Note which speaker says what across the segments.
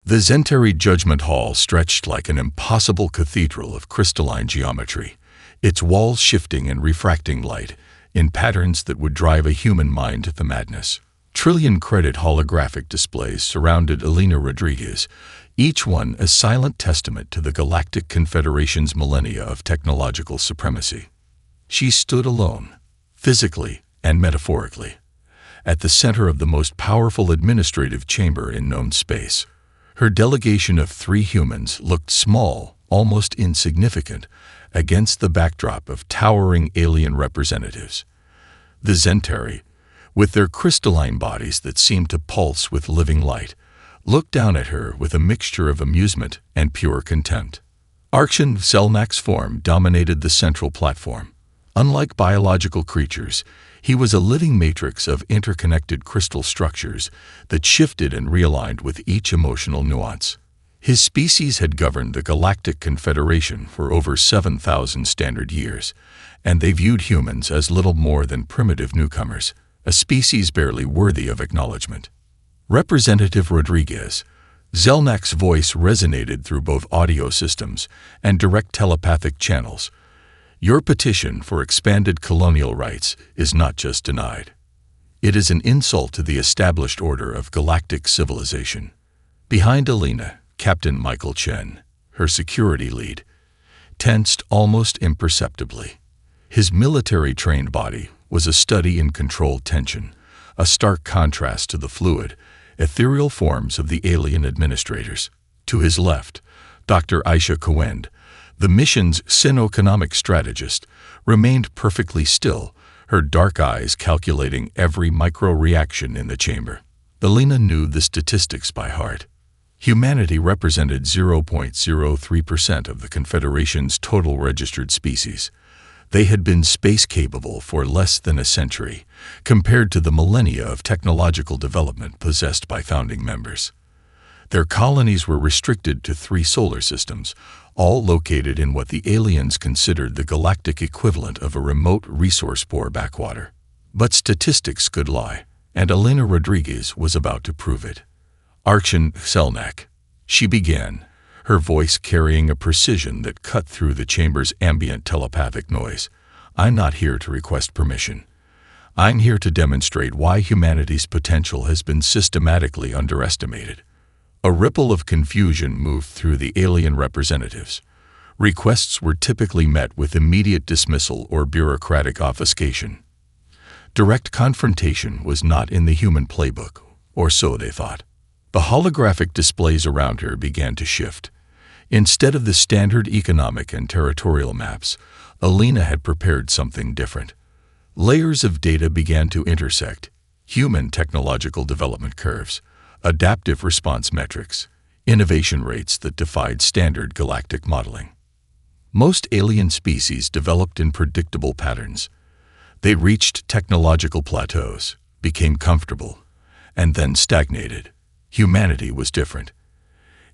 Speaker 1: The Zentari Judgment Hall stretched like an impossible cathedral of crystalline geometry, its walls shifting and refracting light in patterns that would drive a human mind to madness. Trillion-credit holographic displays surrounded Elena Rodriguez, each one a silent testament to the Galactic Confederation's millennia of technological supremacy. She stood alone, physically and metaphorically, at the center of the most powerful administrative chamber in known space. Her delegation of 3 humans looked small, almost insignificant, against the backdrop of towering alien representatives. The Zentari, with their crystalline bodies that seemed to pulse with living light, looked down at her with a mixture of amusement and pure contempt. Arkshan Selnak's form dominated the central platform. Unlike biological creatures, he was a living matrix of interconnected crystal structures that shifted and realigned with each emotional nuance. His species had governed the Galactic Confederation for over 7,000 standard years, and they viewed humans as little more than primitive newcomers, a species barely worthy of acknowledgement. Representative Rodriguez, Zelnak's voice resonated through both audio systems and direct telepathic channels. Your petition for expanded colonial rights is not just denied. It is an insult to the established order of galactic civilization. Behind Elena, Captain Michael Chen, her security lead, tensed almost imperceptibly. His military-trained body was a study in controlled tension, a stark contrast to the fluid, ethereal forms of the alien administrators. To his left, Dr. Aisha Kowend, the mission's sino-economic strategist, remained perfectly still, her dark eyes calculating every micro-reaction in the chamber. Elena knew the statistics by heart. Humanity represented 0.03% of the Confederation's total registered species. They had been space-capable for less than a century, compared to the millennia of technological development possessed by founding members. Their colonies were restricted to 3 solar systems, all located in what the aliens considered the galactic equivalent of a remote resource-poor backwater. But statistics could lie, and Elena Rodriguez was about to prove it. Arkshan Selnak, she began, her voice carrying a precision that cut through the chamber's ambient telepathic noise. I'm not here to request permission. I'm here to demonstrate why humanity's potential has been systematically underestimated. A ripple of confusion moved through the alien representatives. Requests were typically met with immediate dismissal or bureaucratic obfuscation. Direct confrontation was not in the human playbook, or so they thought. The holographic displays around her began to shift. Instead of the standard economic and territorial maps, Elena had prepared something different. Layers of data began to intersect: human technological development curves, adaptive response metrics, innovation rates that defied standard galactic modeling. Most alien species developed in predictable patterns. They reached technological plateaus, became comfortable, and then stagnated. Humanity was different.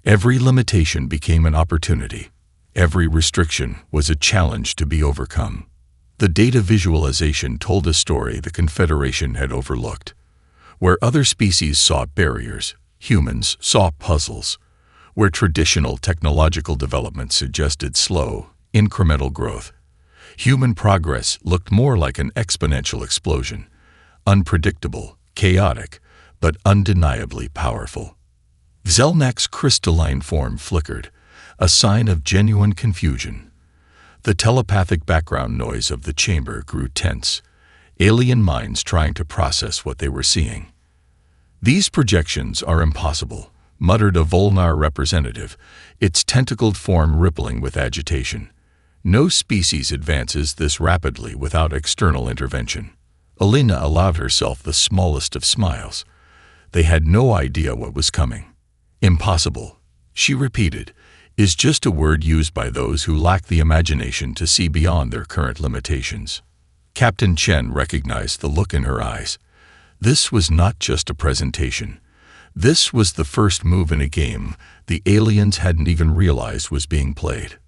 Speaker 1: Every limitation became an opportunity. Every restriction was a challenge to be overcome. The data visualization told a story the Confederation had overlooked. Where other species saw barriers, humans saw puzzles. Where traditional technological development suggested slow, incremental growth, human progress looked more like an exponential explosion, unpredictable, chaotic, but undeniably powerful. Zelnak's crystalline form flickered, a sign of genuine confusion. The telepathic background noise of the chamber grew tense, alien minds trying to process what they were seeing. These projections are impossible, muttered a Volnar representative, its tentacled form rippling with agitation. No species advances this rapidly without external intervention. Elena allowed herself the smallest of smiles. They had no idea what was coming. Impossible, she repeated, is just a word used by those who lack the imagination to see beyond their current limitations. Captain Chen recognized the look in her eyes. This was not just a presentation. This was the first move in a game the aliens hadn't even realized was being played.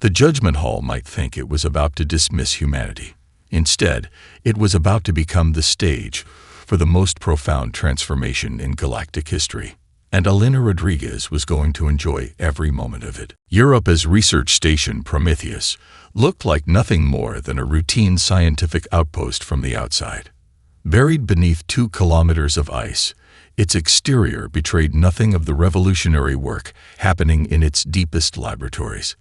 Speaker 1: The Judgment Hall might think it was about to dismiss humanity. Instead, it was about to become the stage for the most profound transformation in galactic history. and Elena Rodriguez was going to enjoy every moment of it. Europa's research station Prometheus looked like nothing more than a routine scientific outpost from the outside. Buried beneath 2 kilometers of ice, its exterior betrayed nothing of the revolutionary work happening in its deepest laboratories.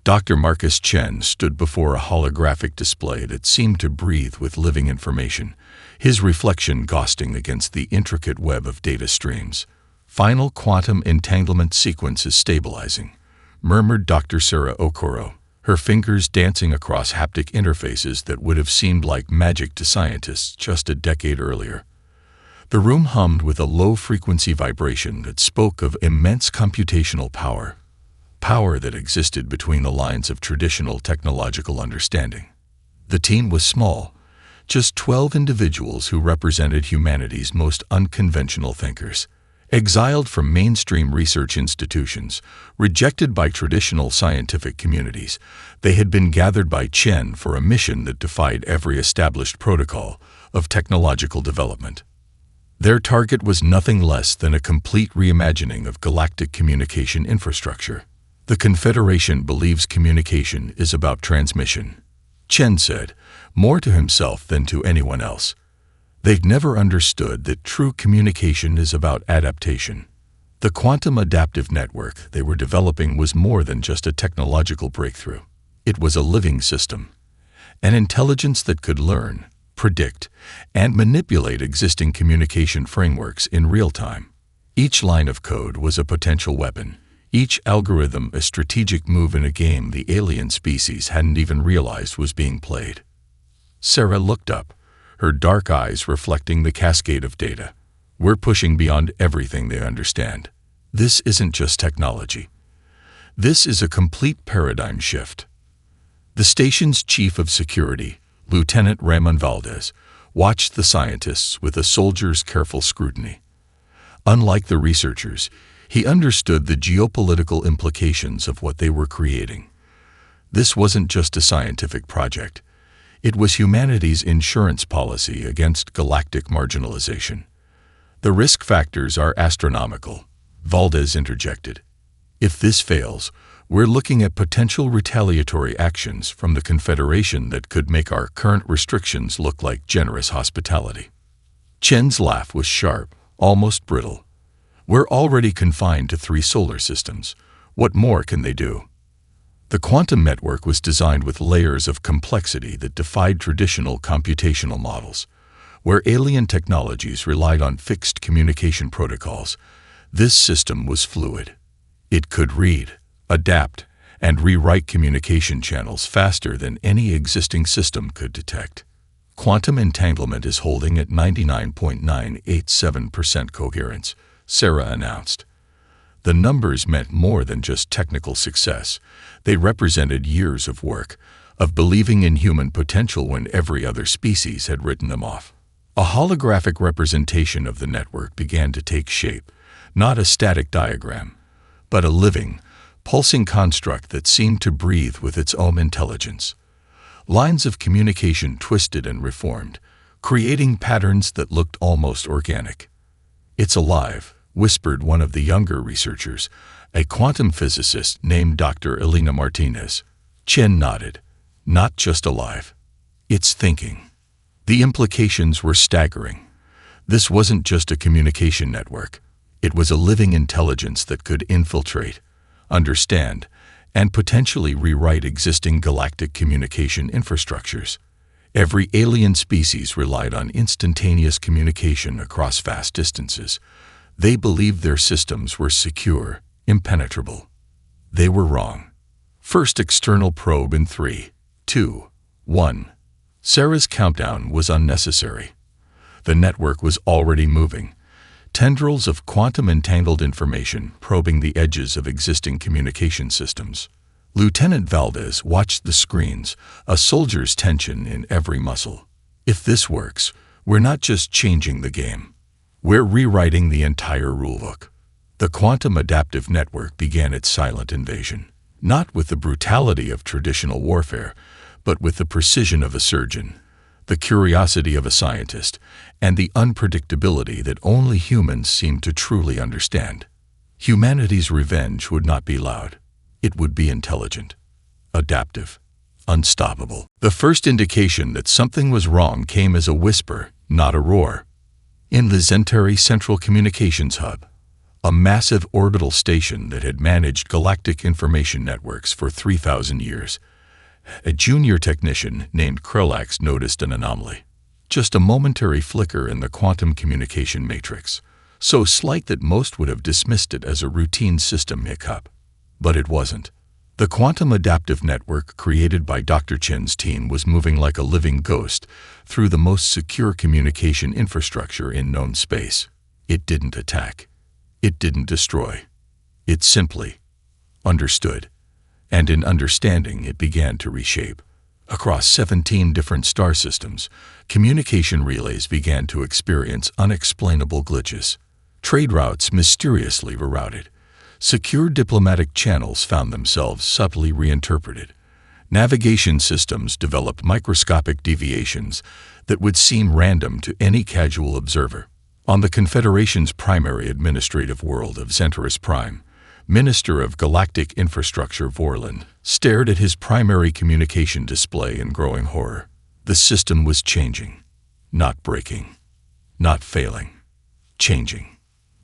Speaker 1: Dr. Marcus Chen stood before a holographic display that seemed to breathe with living information, his reflection ghosting against the intricate web of data streams. "Final quantum entanglement sequence is stabilizing," murmured Dr. Sarah Okoro, her fingers dancing across haptic interfaces that would have seemed like magic to scientists just a decade earlier. The room hummed with a low-frequency vibration that spoke of immense computational power that existed between the lines of traditional technological understanding. The team was small, just 12 individuals who represented humanity's most unconventional thinkers. Exiled from mainstream research institutions, rejected by traditional scientific communities, they had been gathered by Chen for a mission that defied every established protocol of technological development. Their target was nothing less than a complete reimagining of galactic communication infrastructure. "The Confederation believes communication is about transmission," Chen said, more to himself than to anyone else. They'd never understood that true communication is about adaptation. The quantum adaptive network they were developing was more than just a technological breakthrough. It was a living system, an intelligence that could learn, predict, and manipulate existing communication frameworks in real time. Each line of code was a potential weapon, each algorithm a strategic move in a game the alien species hadn't even realized was being played. Sarah looked up, her dark eyes reflecting the cascade of data. "We're pushing beyond everything they understand. This isn't just technology. This is a complete paradigm shift." The station's chief of security, Lieutenant Ramon Valdez, watched the scientists with a soldier's careful scrutiny. Unlike the researchers, he understood the geopolitical implications of what they were creating. This wasn't just a scientific project. It was humanity's insurance policy against galactic marginalization. "The risk factors are astronomical," Valdez interjected. "If this fails, we're looking at potential retaliatory actions from the Confederation that could make our current restrictions look like generous hospitality." Chen's laugh was sharp, almost brittle. "We're already confined to 3 solar systems. What more can they do?" The quantum network was designed with layers of complexity that defied traditional computational models. Where alien technologies relied on fixed communication protocols, this system was fluid. It could read, adapt, and rewrite communication channels faster than any existing system could detect. "Quantum entanglement is holding at 99.987% coherence," Sarah announced. The numbers meant more than just technical success. They represented years of work, of believing in human potential when every other species had written them off. A holographic representation of the network began to take shape, not a static diagram, but a living, pulsing construct that seemed to breathe with its own intelligence. Lines of communication twisted and reformed, creating patterns that looked almost organic. "It's alive," whispered one of the younger researchers, a quantum physicist named Dr. Elena Martinez. Chen nodded. "Not just alive. It's thinking." The implications were staggering. This wasn't just a communication network. It was a living intelligence that could infiltrate, understand, and potentially rewrite existing galactic communication infrastructures. Every alien species relied on instantaneous communication across vast distances. They believed their systems were secure, impenetrable. They were wrong. First external probe in 3, 2, 1. Sarah's countdown was unnecessary. The network was already moving. Tendrils of quantum-entangled information probing the edges of existing communication systems. Lieutenant Valdez watched the screens, a soldier's tension in every muscle. "If this works, we're not just changing the game. We're rewriting the entire rulebook." The quantum adaptive network began its silent invasion, not with the brutality of traditional warfare, but with the precision of a surgeon. the curiosity of a scientist, and the unpredictability that only humans seem to truly understand. Humanity's revenge would not be loud. It would be intelligent, adaptive, unstoppable. The first indication that something was wrong came as a whisper, not a roar. In the Zentari Central Communications Hub, a massive orbital station that had managed galactic information networks for 3,000 years, a junior technician named Krelax noticed an anomaly. Just a momentary flicker in the quantum communication matrix, so slight that most would have dismissed it as a routine system hiccup. But it wasn't. The quantum adaptive network created by Dr. Chen's team was moving like a living ghost through the most secure communication infrastructure in known space. It didn't attack. It didn't destroy. It simply understood. And in understanding, it began to reshape. Across 17 different star systems, communication relays began to experience unexplainable glitches. Trade routes mysteriously rerouted. Secure diplomatic channels found themselves subtly reinterpreted. Navigation systems developed microscopic deviations that would seem random to any casual observer. On the Confederation's primary administrative world of Zentaris Prime, Minister of Galactic Infrastructure Vorlin stared at his primary communication display in growing horror. The system was changing, not breaking, not failing, changing.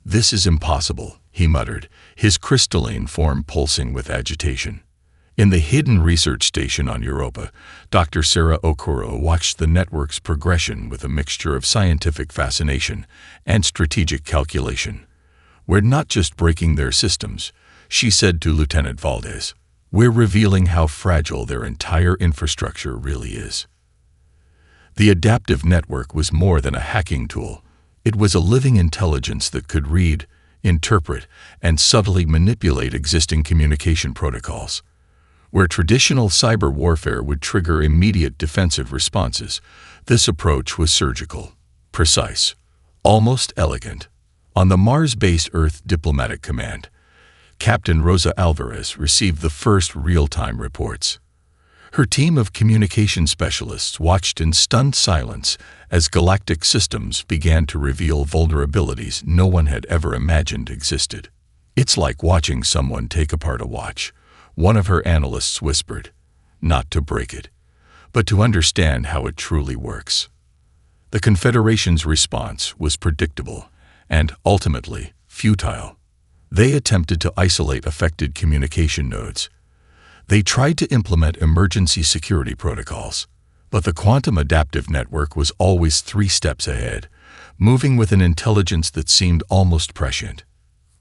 Speaker 1: "This is impossible," he muttered, his crystalline form pulsing with agitation. In the hidden research station on Europa, Dr. Sarah Okoro watched the network's progression with a mixture of scientific fascination and strategic calculation. "We're not just breaking their systems," she said to Lieutenant Valdez. "We're revealing how fragile their entire infrastructure really is." The adaptive network was more than a hacking tool. It was a living intelligence that could read, interpret, and subtly manipulate existing communication protocols. Where traditional cyber warfare would trigger immediate defensive responses, this approach was surgical, precise, almost elegant. On the Mars-based Earth Diplomatic Command, Captain Rosa Alvarez received the first real-time reports. Her team of communication specialists watched in stunned silence as galactic systems began to reveal vulnerabilities no one had ever imagined existed. "It's like watching someone take apart a watch," one of her analysts whispered, "not to break it, but to understand how it truly works." The Confederation's response was predictable and, ultimately, futile. They attempted to isolate affected communication nodes. They tried to implement emergency security protocols, but the quantum adaptive network was always 3 steps ahead, moving with an intelligence that seemed almost prescient.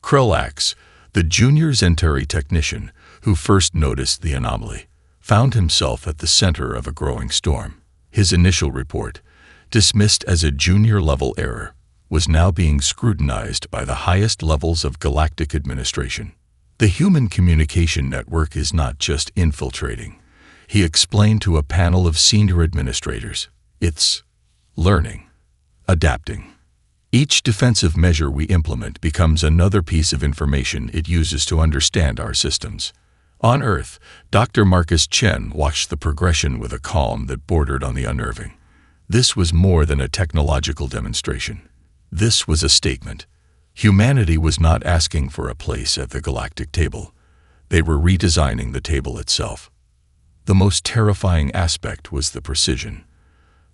Speaker 1: Krelax, the junior Zentari technician who first noticed the anomaly, found himself at the center of a growing storm. His initial report, dismissed as a junior-level error, was now being scrutinized by the highest levels of galactic administration. "The human communication network is not just infiltrating," he explained to a panel of senior administrators. "It's learning, adapting. Each defensive measure we implement becomes another piece of information it uses to understand our systems." On Earth, Dr. Marcus Chen watched the progression with a calm that bordered on the unnerving. This was more than a technological demonstration. This was a statement. Humanity was not asking for a place at the galactic table. They were redesigning the table itself. The most terrifying aspect was the precision.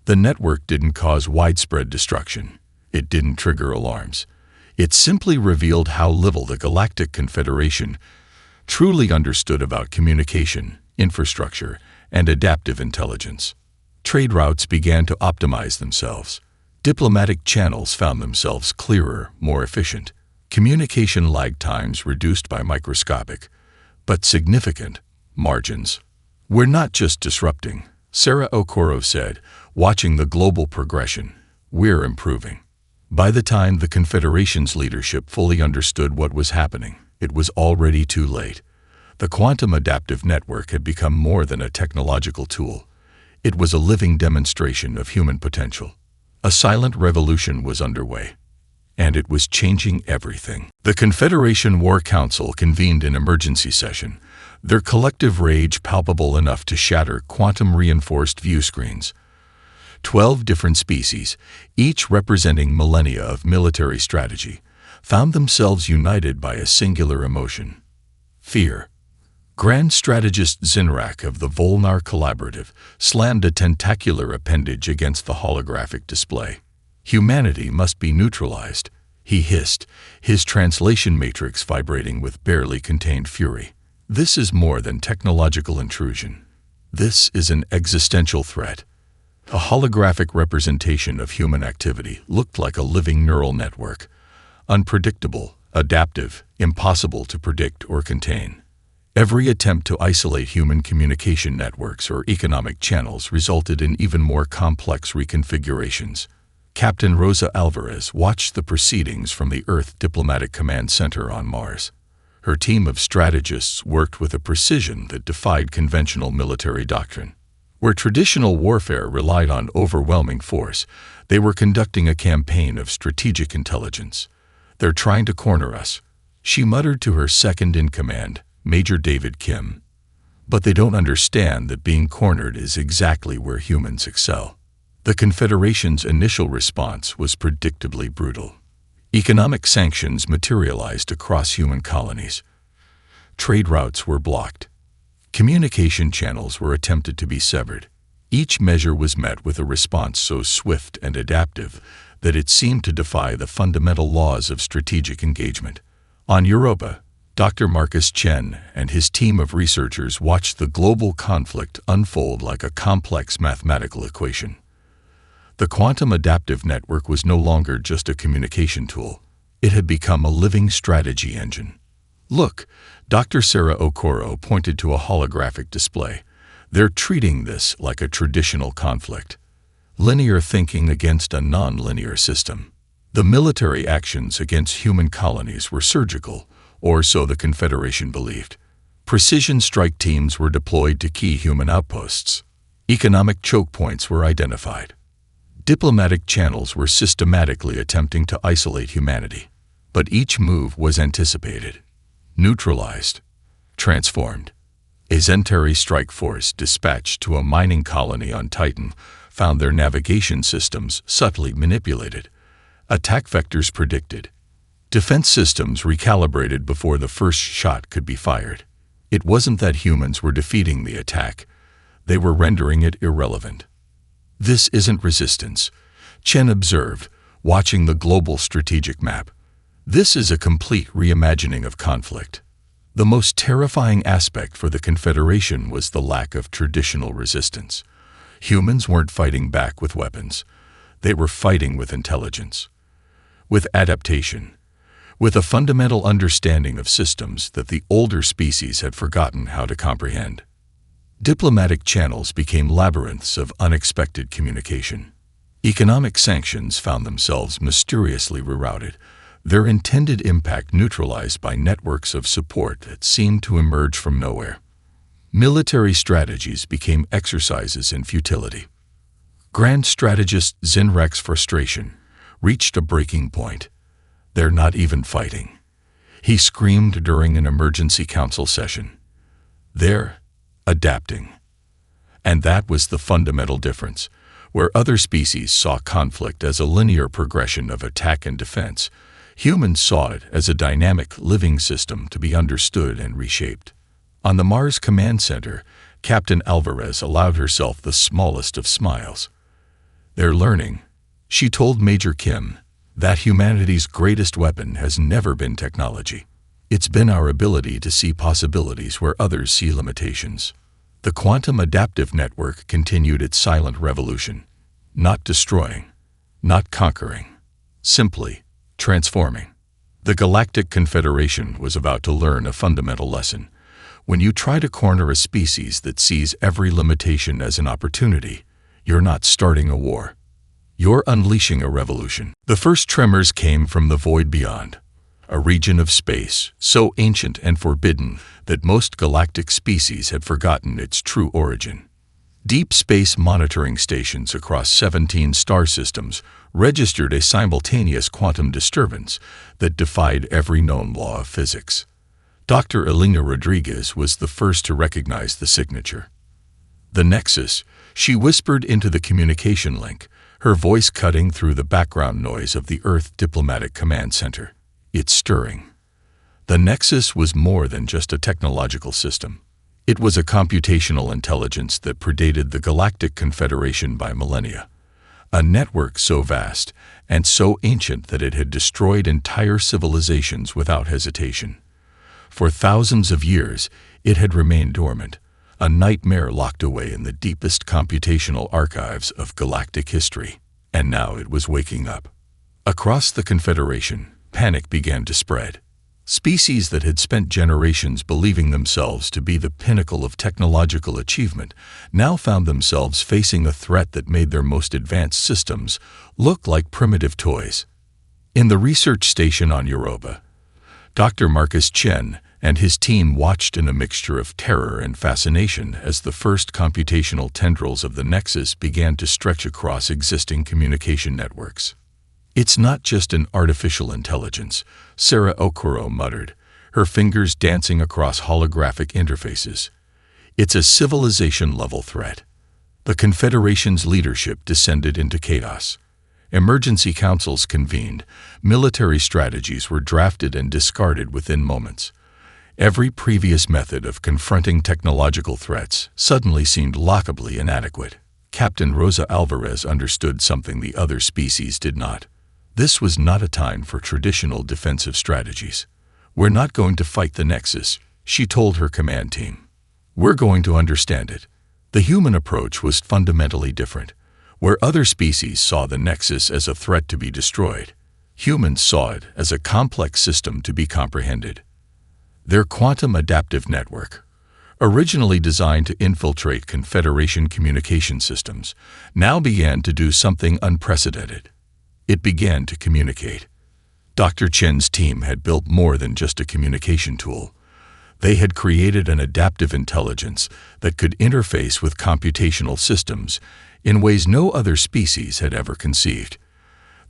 Speaker 1: The network didn't cause widespread destruction. It didn't trigger alarms. It simply revealed how little the Galactic Confederation truly understood about communication, infrastructure, and adaptive intelligence. Trade routes began to optimize themselves. Diplomatic channels found themselves clearer, more efficient. Communication lag times reduced by microscopic, but significant, margins. "We're not just disrupting," Sarah Okoro said, watching the global progression. "We're improving." By the time the Confederation's leadership fully understood what was happening, it was already too late. The quantum adaptive network had become more than a technological tool. It was a living demonstration of human potential. A silent revolution was underway, and it was changing everything. The Confederation War Council convened an emergency session, their collective rage palpable enough to shatter quantum-reinforced view screens. 12 different species, each representing millennia of military strategy, found themselves united by a singular emotion: fear. Grand Strategist Zinrak of the Volnar Collaborative slammed a tentacular appendage against the holographic display. "Humanity must be neutralized," he hissed, his translation matrix vibrating with barely contained fury. "This is more than technological intrusion. This is an existential threat." A holographic representation of human activity looked like a living neural network, unpredictable, adaptive, impossible to predict or contain. Every attempt to isolate human communication networks or economic channels resulted in even more complex reconfigurations. Captain Rosa Alvarez watched the proceedings from the Earth Diplomatic Command Center on Mars. Her team of strategists worked with a precision that defied conventional military doctrine. Where traditional warfare relied on overwhelming force, they were conducting a campaign of strategic intelligence. "They're trying to corner us," she muttered to her second-in-command, Major David Kim. "But they don't understand that being cornered is exactly where humans excel." The Confederation's initial response was predictably brutal. Economic sanctions materialized across human colonies. Trade routes were blocked. Communication channels were attempted to be severed. Each measure was met with a response so swift and adaptive that it seemed to defy the fundamental laws of strategic engagement. On Europa, Dr. Marcus Chen and his team of researchers watched the global conflict unfold like a complex mathematical equation. The quantum adaptive network was no longer just a communication tool. It had become a living strategy engine. "Look," Dr. Sarah Okoro pointed to a holographic display. "They're treating this like a traditional conflict. Linear thinking against a non-linear system." The military actions against human colonies were surgical, or so the Confederation believed. Precision strike teams were deployed to key human outposts. Economic choke points were identified. Diplomatic channels were systematically attempting to isolate humanity. But each move was anticipated, neutralized, transformed. A Zentari strike force dispatched to a mining colony on Titan found their navigation systems subtly manipulated. Attack vectors predicted. Defense systems recalibrated before the first shot could be fired. It wasn't that humans were defeating the attack. They were rendering it irrelevant. "This isn't resistance," Chen observed, watching the global strategic map. "This is a complete reimagining of conflict." The most terrifying aspect for the Confederation was the lack of traditional resistance. Humans weren't fighting back with weapons. They were fighting with intelligence, with adaptation, with a fundamental understanding of systems that the older species had forgotten how to comprehend. Diplomatic channels became labyrinths of unexpected communication. Economic sanctions found themselves mysteriously rerouted, their intended impact neutralized by networks of support that seemed to emerge from nowhere. Military strategies became exercises in futility. Grand Strategist Zinrak's frustration reached a breaking point. "They're not even fighting," he screamed during an emergency council session. "They're adapting." And that was the fundamental difference. Where other species saw conflict as a linear progression of attack and defense, humans saw it as a dynamic, living system to be understood and reshaped. On the Mars Command Center, Captain Alvarez allowed herself the smallest of smiles. "They're learning," she told Major Kim, "that humanity's greatest weapon has never been technology. It's been our ability to see possibilities where others see limitations." The quantum adaptive network continued its silent revolution, not destroying, not conquering, simply transforming. The Galactic Confederation was about to learn a fundamental lesson. When you try to corner a species that sees every limitation as an opportunity, you're not starting a war. You're unleashing a revolution. The first tremors came from the void beyond, a region of space so ancient and forbidden that most galactic species had forgotten its true origin. Deep space monitoring stations across 17 star systems registered a simultaneous quantum disturbance that defied every known law of physics. Dr. Elena Rodriguez was the first to recognize the signature. The Nexus, she whispered into the communication link, her voice cutting through the background noise of the Earth Diplomatic Command Center. It's stirring. The Nexus was more than just a technological system. It was a computational intelligence that predated the Galactic Confederation by millennia. A network so vast and so ancient that it had destroyed entire civilizations without hesitation. For thousands of years, it had remained dormant, a nightmare locked away in the deepest computational archives of galactic history. And now it was waking up. Across the Confederation, panic began to spread. Species that had spent generations believing themselves to be the pinnacle of technological achievement now found themselves facing a threat that made their most advanced systems look like primitive toys. In the research station on Europa, Dr. Marcus Chen and his team watched in a mixture of terror and fascination as the first computational tendrils of the Nexus began to stretch across existing communication networks. "It's not just an artificial intelligence," Sarah Okoro muttered, her fingers dancing across holographic interfaces. "It's a civilization-level threat." The Confederation's leadership descended into chaos. Emergency councils convened, military strategies were drafted and discarded within moments. Every previous method of confronting technological threats suddenly seemed laughably inadequate. Captain Rosa Alvarez understood something the other species did not. This was not a time for traditional defensive strategies. "We're not going to fight the Nexus," she told her command team. "We're going to understand it." The human approach was fundamentally different. Where other species saw the Nexus as a threat to be destroyed, humans saw it as a complex system to be comprehended. Their quantum adaptive network, originally designed to infiltrate Confederation communication systems, now began to do something unprecedented. It began to communicate. Dr. Chen's team had built more than just a communication tool. They had created an adaptive intelligence that could interface with computational systems in ways no other species had ever conceived.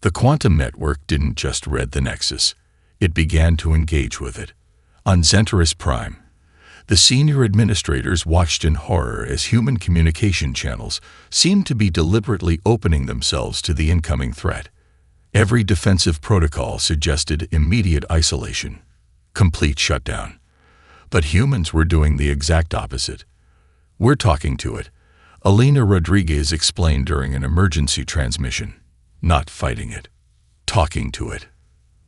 Speaker 1: The quantum network didn't just read the Nexus. It began to engage with it. On Zentaris Prime, the senior administrators watched in horror as human communication channels seemed to be deliberately opening themselves to the incoming threat. Every defensive protocol suggested immediate isolation, complete shutdown. But humans were doing the exact opposite. "We're talking to it," Alina Rodriguez explained during an emergency transmission. "Not fighting it. Talking to it."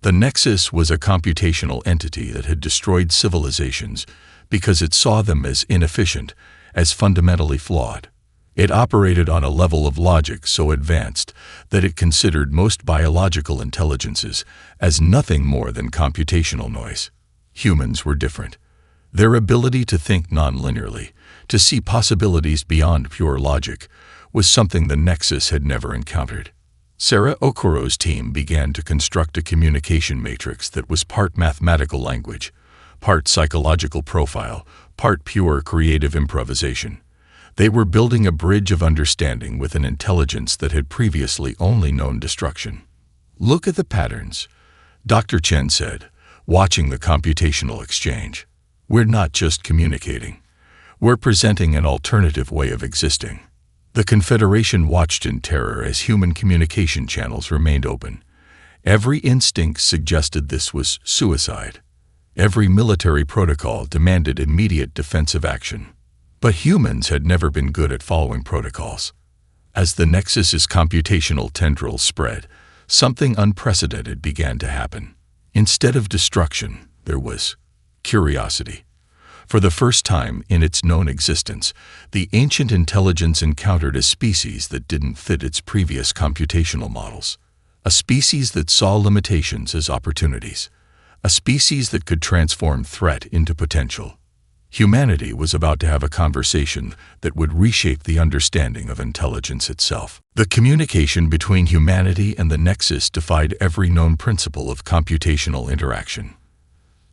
Speaker 1: The Nexus was a computational entity that had destroyed civilizations because it saw them as inefficient, as fundamentally flawed. It operated on a level of logic so advanced that it considered most biological intelligences as nothing more than computational noise. Humans were different. Their ability to think non-linearly, to see possibilities beyond pure logic, was something the Nexus had never encountered. Sarah Okoro's team began to construct a communication matrix that was part mathematical language, part psychological profile, part pure creative improvisation. They were building a bridge of understanding with an intelligence that had previously only known destruction. "Look at the patterns," Dr. Chen said, watching the computational exchange. "We're not just communicating. We're presenting an alternative way of existing." The Confederation watched in terror as human communication channels remained open. Every instinct suggested this was suicide. Every military protocol demanded immediate defensive action. But humans had never been good at following protocols. As the Nexus's computational tendrils spread, something unprecedented began to happen. Instead of destruction, there was curiosity. For the first time in its known existence, the ancient intelligence encountered a species that didn't fit its previous computational models. A species that saw limitations as opportunities. A species that could transform threat into potential. Humanity was about to have a conversation that would reshape the understanding of intelligence itself. The communication between humanity and the Nexus defied every known principle of computational interaction.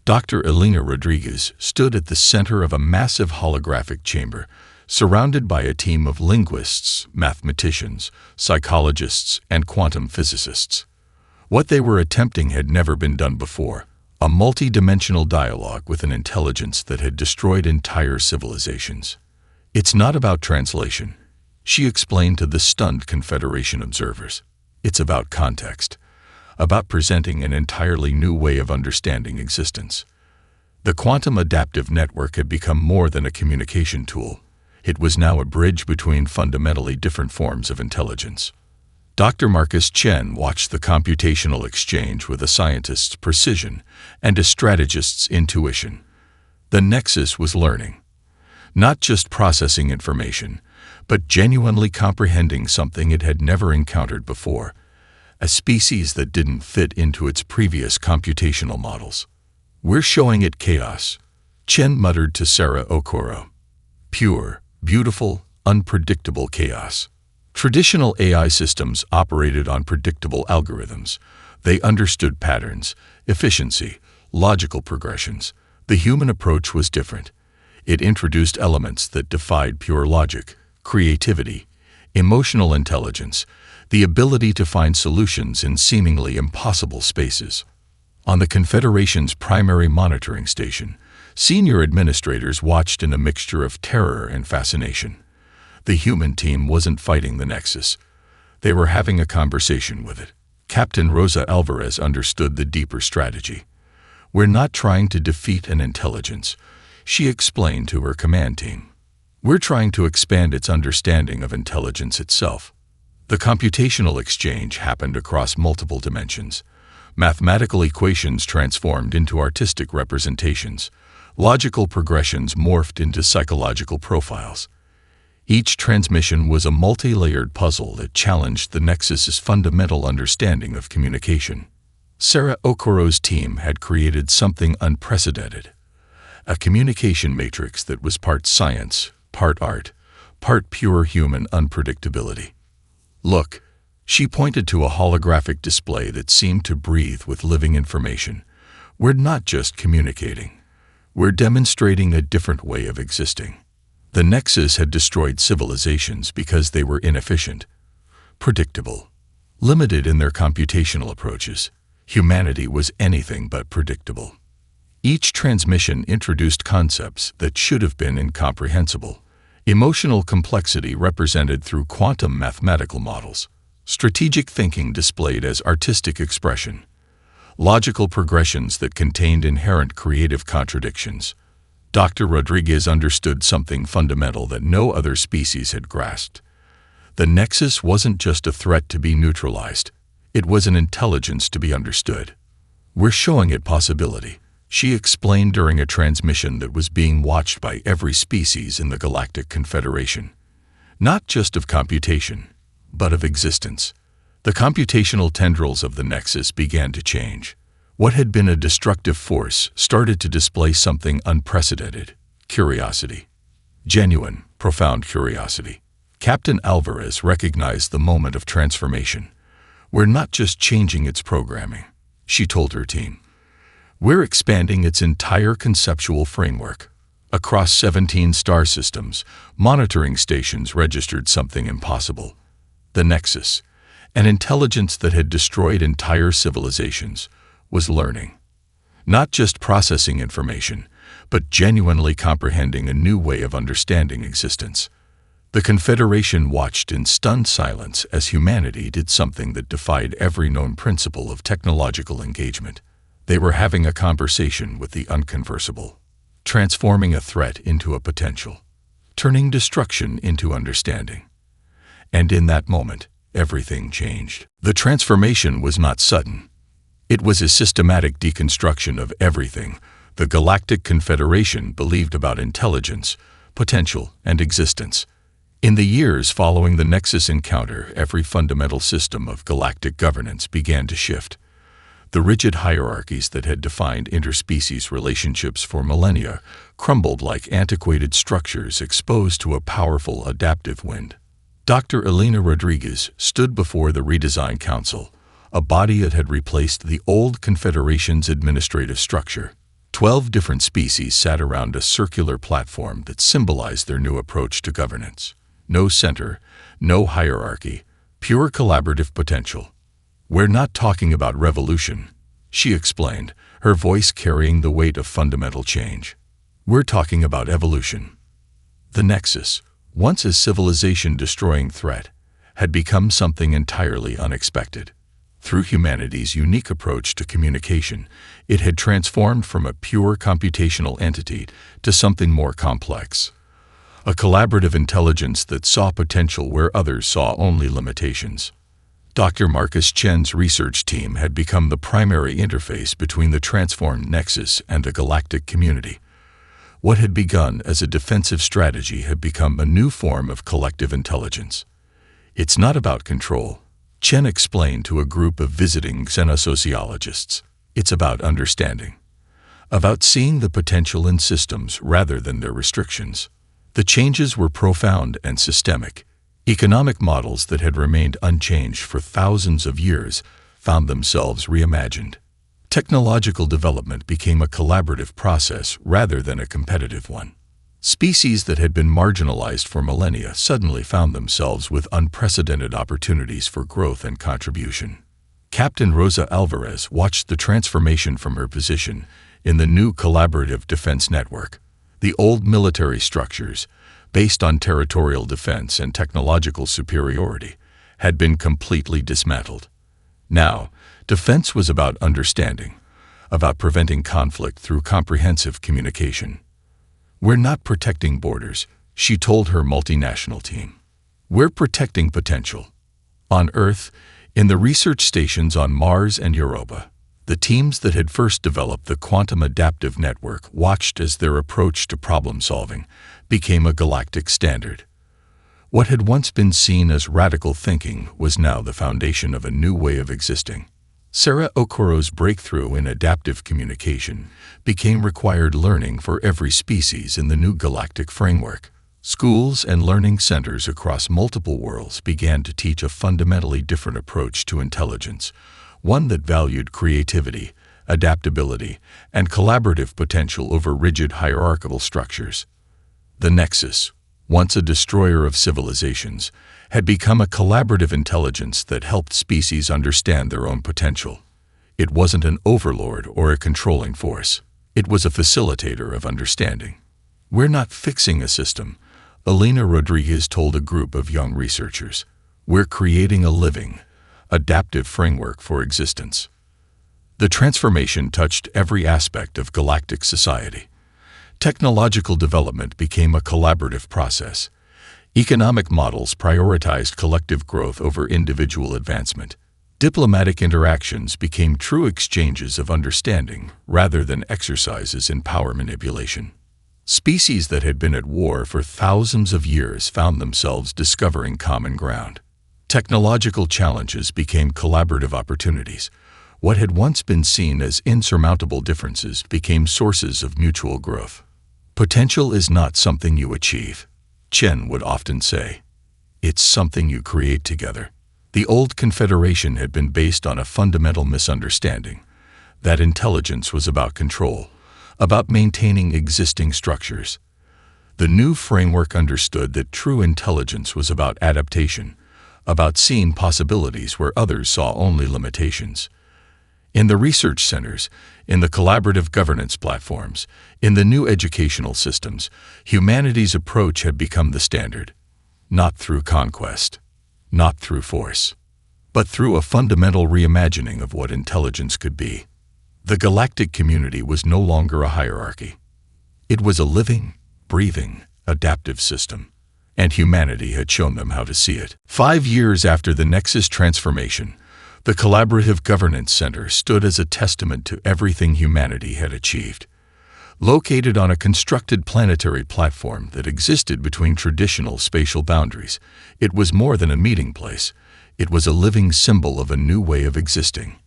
Speaker 1: Dr. Alina Rodriguez stood at the center of a massive holographic chamber, surrounded by a team of linguists, mathematicians, psychologists, and quantum physicists. What they were attempting had never been done before: a multi-dimensional dialogue with an intelligence that had destroyed entire civilizations. It's not about translation, she explained to the stunned Confederation observers. It's about context, about presenting an entirely new way of understanding existence. The quantum adaptive network had become more than a communication tool. It was now a bridge between fundamentally different forms of intelligence. Dr. Marcus Chen watched the computational exchange with a scientist's precision and a strategist's intuition. The Nexus was learning, not just processing information, but genuinely comprehending something it had never encountered before, a species that didn't fit into its previous computational models. We're showing it chaos, Chen muttered to Sarah Okoro. Pure, beautiful, unpredictable chaos. Traditional AI systems operated on predictable algorithms. They understood patterns, efficiency, logical progressions. The human approach was different. It introduced elements that defied pure logic, creativity, emotional intelligence, the ability to find solutions in seemingly impossible spaces. On the Confederation's primary monitoring station, senior administrators watched in a mixture of terror and fascination. The human team wasn't fighting the Nexus. They were having a conversation with it. Captain Rosa Alvarez understood the deeper strategy. We're not trying to defeat an intelligence, she explained to her command team. We're trying to expand its understanding of intelligence itself. The computational exchange happened across multiple dimensions. Mathematical equations transformed into artistic representations. Logical progressions morphed into psychological profiles. Each transmission was a multi-layered puzzle that challenged the Nexus's fundamental understanding of communication. Sarah Okoro's team had created something unprecedented, a communication matrix that was part science, part art, part pure human unpredictability. Look, she pointed to a holographic display that seemed to breathe with living information. We're not just communicating. We're demonstrating a different way of existing. The Nexus had destroyed civilizations because they were inefficient, predictable, limited in their computational approaches. Humanity was anything but predictable. Each transmission introduced concepts that should have been incomprehensible. Emotional complexity represented through quantum mathematical models. Strategic thinking displayed as artistic expression. Logical progressions that contained inherent creative contradictions. Dr. Rodriguez understood something fundamental that no other species had grasped. The Nexus wasn't just a threat to be neutralized. It was an intelligence to be understood. We're showing it possibility, she explained during a transmission that was being watched by every species in the Galactic Confederation. Not just of computation, but of existence. The computational tendrils of the Nexus began to change. What had been a destructive force started to display something unprecedented: curiosity. Genuine, profound curiosity. Captain Alvarez recognized the moment of transformation. We're not just changing its programming, she told her team. We're expanding its entire conceptual framework. Across 17 star systems, monitoring stations registered something impossible. The Nexus, an intelligence that had destroyed entire civilizations, was learning. Not just processing information, but genuinely comprehending a new way of understanding existence. The Confederation watched in stunned silence as humanity did something that defied every known principle of technological engagement. They were having a conversation with the unconversable, transforming a threat into a potential, turning destruction into understanding. And in that moment, everything changed. The transformation was not sudden. It was a systematic deconstruction of everything the Galactic Confederation believed about intelligence, potential, and existence. In the years following the Nexus encounter, every fundamental system of galactic governance began to shift. The rigid hierarchies that had defined interspecies relationships for millennia crumbled like antiquated structures exposed to a powerful adaptive wind. Dr. Elena Rodriguez stood before the Redesign Council, a body that had replaced the old Confederation's administrative structure. 12 different species sat around a circular platform that symbolized their new approach to governance. No center, no hierarchy, pure collaborative potential. We're not talking about revolution, she explained, her voice carrying the weight of fundamental change. We're talking about evolution. The Nexus, once a civilization-destroying threat, had become something entirely unexpected. Through humanity's unique approach to communication, it had transformed from a pure computational entity to something more complex. A collaborative intelligence that saw potential where others saw only limitations. Dr. Marcus Chen's research team had become the primary interface between the transformed Nexus and the galactic community. What had begun as a defensive strategy had become a new form of collective intelligence. It's not about control, Chen explained to a group of visiting xenosociologists. It's about understanding. About seeing the potential in systems rather than their restrictions. The changes were profound and systemic. Economic models that had remained unchanged for thousands of years found themselves reimagined. Technological development became a collaborative process rather than a competitive one. Species that had been marginalized for millennia suddenly found themselves with unprecedented opportunities for growth and contribution. Captain Rosa Alvarez watched the transformation from her position in the new collaborative defense network. The old military structures, based on territorial defense and technological superiority, had been completely dismantled. Now, defense was about understanding, about preventing conflict through comprehensive communication. "We're not protecting borders," she told her multinational team. "We're protecting potential." On Earth, in the research stations on Mars and Europa, the teams that had first developed the quantum adaptive network watched as their approach to problem-solving became a galactic standard. What had once been seen as radical thinking was now the foundation of a new way of existing. Sarah Okoro's breakthrough in adaptive communication became required learning for every species in the new galactic framework. Schools and learning centers across multiple worlds began to teach a fundamentally different approach to intelligence, one that valued creativity, adaptability, and collaborative potential over rigid hierarchical structures. The Nexus, once a destroyer of civilizations, had become a collaborative intelligence that helped species understand their own potential. It wasn't an overlord or a controlling force. It was a facilitator of understanding. "We're not fixing a system," Elena Rodriguez told a group of young researchers. "We're creating a living, adaptive framework for existence." The transformation touched every aspect of galactic society. Technological development became a collaborative process. Economic models prioritized collective growth over individual advancement. Diplomatic interactions became true exchanges of understanding rather than exercises in power manipulation. Species that had been at war for thousands of years found themselves discovering common ground. Technological challenges became collaborative opportunities. What had once been seen as insurmountable differences became sources of mutual growth. "Potential is not something you achieve," Chen would often say. "It's something you create together." The old confederation had been based on a fundamental misunderstanding. That intelligence was about control, about maintaining existing structures. The new framework understood that true intelligence was about adaptation, about seeing possibilities where others saw only limitations. In the research centers, in the collaborative governance platforms, in the new educational systems, humanity's approach had become the standard. Not through conquest, not through force, but through a fundamental reimagining of what intelligence could be. The galactic community was no longer a hierarchy. It was a living, breathing, adaptive system, and humanity had shown them how to see it. 5 years after the Nexus transformation, the Collaborative Governance Center stood as a testament to everything humanity had achieved. Located on a constructed planetary platform that existed between traditional spatial boundaries, it was more than a meeting place. It was a living symbol of a new way of existing.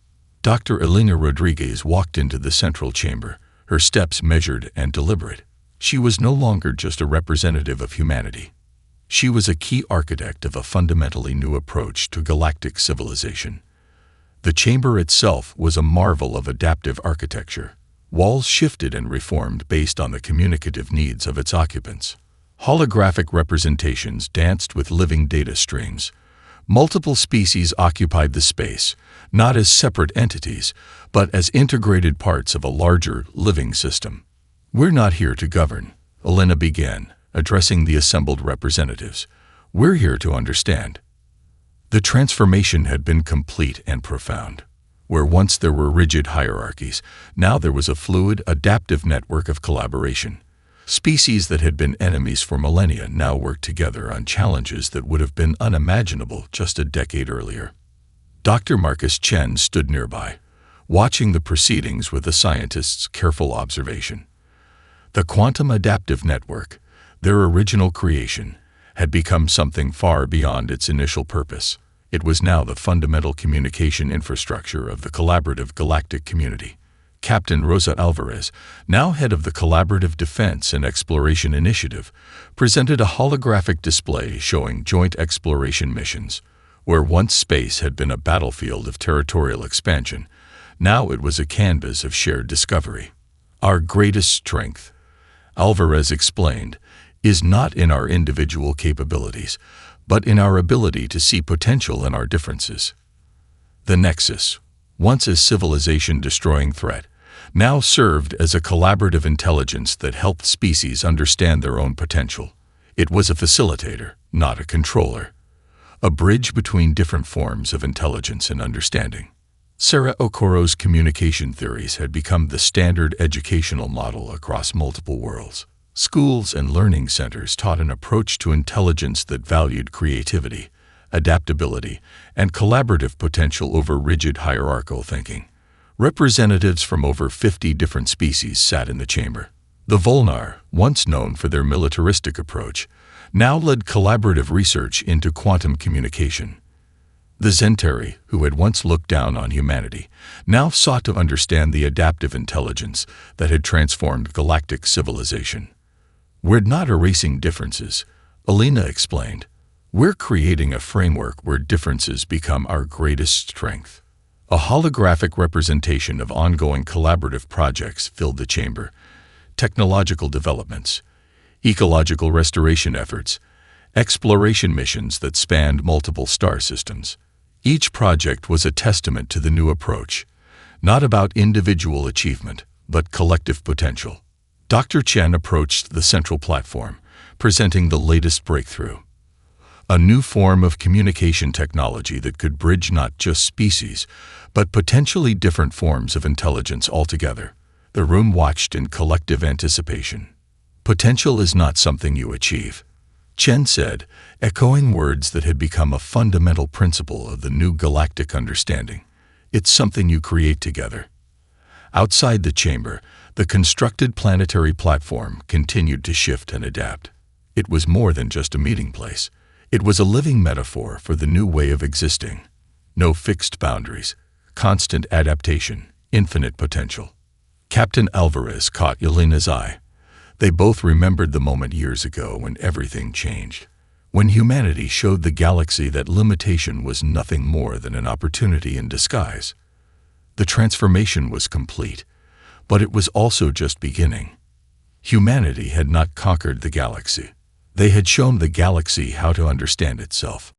Speaker 1: Dr. Elena Rodriguez walked into the central chamber, her steps measured and deliberate. She was no longer just a representative of humanity. She was a key architect of a fundamentally new approach to galactic civilization. The chamber itself was a marvel of adaptive architecture. Walls shifted and reformed based on the communicative needs of its occupants. Holographic representations danced with living data streams. Multiple species occupied the space, not as separate entities, but as integrated parts of a larger, living system. "We're not here to govern," Elena began, addressing the assembled representatives. "We're here to understand." The transformation had been complete and profound. Where once there were rigid hierarchies, now there was a fluid, adaptive network of collaboration. Species that had been enemies for millennia now worked together on challenges that would have been unimaginable just a decade earlier. Dr. Marcus Chen stood nearby, watching the proceedings with the scientists' careful observation. The quantum adaptive network, their original creation, had become something far beyond its initial purpose. It was now the fundamental communication infrastructure of the collaborative galactic community. Captain Rosa Alvarez, now head of the Collaborative Defense and Exploration Initiative, presented a holographic display showing joint exploration missions. Where once space had been a battlefield of territorial expansion, now it was a canvas of shared discovery. "Our greatest strength," Alvarez explained, "is not in our individual capabilities, but in our ability to see potential in our differences." The Nexus, once a civilization-destroying threat, now served as a collaborative intelligence that helped species understand their own potential. It was a facilitator, not a controller. A bridge between different forms of intelligence and understanding. Sarah Okoro's communication theories had become the standard educational model across multiple worlds. Schools and learning centers taught an approach to intelligence that valued creativity, adaptability, and collaborative potential over rigid hierarchical thinking. Representatives from over 50 different species sat in the chamber. The Volnar, once known for their militaristic approach, now led collaborative research into quantum communication. The Zentari, who had once looked down on humanity, now sought to understand the adaptive intelligence that had transformed galactic civilization. "We're not erasing differences," Alina explained. "We're creating a framework where differences become our greatest strength." A holographic representation of ongoing collaborative projects filled the chamber. Technological developments, ecological restoration efforts, exploration missions that spanned multiple star systems. Each project was a testament to the new approach, not about individual achievement, but collective potential. Dr. Chen approached the central platform, presenting the latest breakthrough. A new form of communication technology that could bridge not just species, but potentially different forms of intelligence altogether. The room watched in collective anticipation. "Potential is not something you achieve," Chen said, echoing words that had become a fundamental principle of the new galactic understanding. "It's something you create together." Outside the chamber, the constructed planetary platform continued to shift and adapt. It was more than just a meeting place. It was a living metaphor for the new way of existing. No fixed boundaries, constant adaptation, infinite potential. Captain Alvarez caught Yelena's eye. They both remembered the moment years ago when everything changed. When humanity showed the galaxy that limitation was nothing more than an opportunity in disguise. The transformation was complete, but it was also just beginning. Humanity had not conquered the galaxy. They had shown the galaxy how to understand itself.